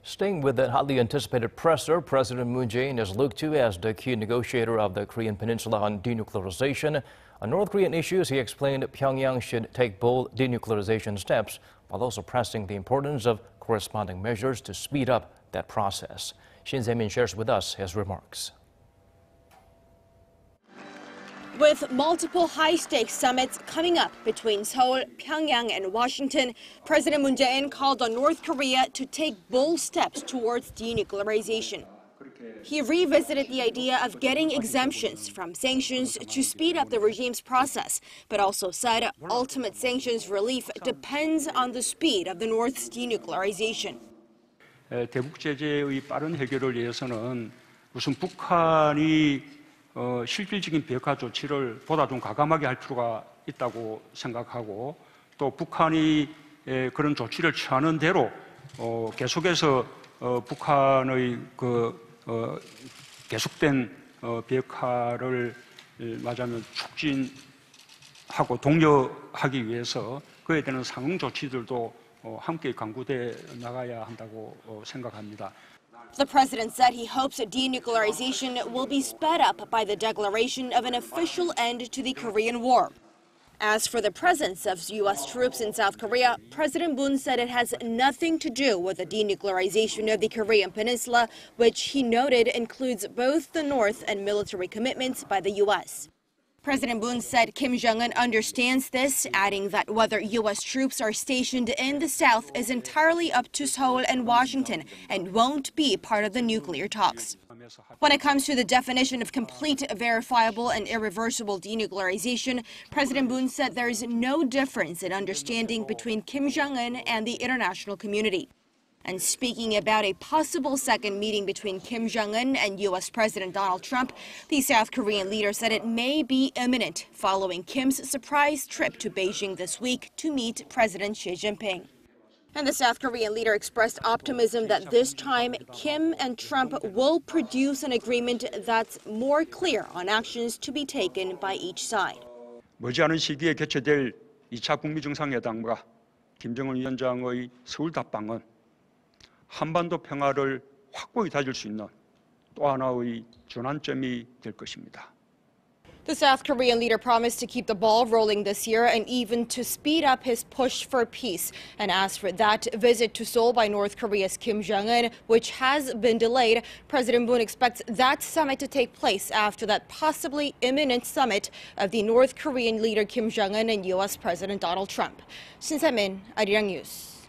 Staying with that hotly anticipated presser, President Moon Jae-in is looked to as the key negotiator of the Korean Peninsula on denuclearization. On North Korean issues, he explained Pyongyang should take bold denuclearization steps, while also pressing the importance of corresponding measures to speed up that process. Shin Se-min shares with us his remarks. With multiple high-stakes summits coming up between Seoul, Pyeongyang, and Washington, President Moon Jae-in called on North Korea to take bold steps towards denuclearization. He revisited the idea of getting exemptions from sanctions to speed up the regime's process, but also said ultimate sanctions relief depends on the speed of the North's denuclearization. 대북 제재의 빠른 해결을 위해서는 우선 북한이 실질적인 비핵화 조치를 보다 좀 과감하게 할 필요가 있다고 생각하고 또 북한이 그런 조치를 취하는 대로 계속해서 북한의 계속된 비핵화를 말하자면 촉진하고 독려하기 위해서 그에 대한 상응 조치들도 함께 강구돼 나가야 한다고 생각합니다. The president said he hopes denuclearization will be sped up by the declaration of an official end to the Korean War. As for the presence of U.S. troops in South Korea, President Moon said it has nothing to do with the denuclearization of the Korean Peninsula, which he noted includes both the North and military commitments by the U.S. President Moon said Kim Jong-un understands this, adding that whether U.S. troops are stationed in the South is entirely up to Seoul and Washington and won't be part of the nuclear talks. When it comes to the definition of complete, verifiable, and irreversible denuclearization, President Moon said there is no difference in understanding between Kim Jong-un and the international community. And speaking about a possible second meeting between Kim Jong-un and U.S. President Donald Trump, the South Korean leader said it may be imminent following Kim's surprise trip to Beijing this week to meet President Xi Jinping. And the South Korean leader expressed optimism that this time Kim and Trump will produce an agreement that's more clear on actions to be taken by each side. 머지않은 시기에 개최될 2차 북미 정상회담과 김정은 위원장의 서울 답방은 한반도 평화를 확고히 다질 수 있는 또 하나의 전환점이 될 것입니다. The South Korean leader promised to keep the ball rolling this year and even to speed up his push for peace. And as for that visit to Seoul by North Korea's Kim Jong-un, which has been delayed, President Moon expects that summit to take place after that possibly imminent summit of the North Korean leader Kim Jong-un and U.S. President Donald Trump. Shin Se-min, Arirang News.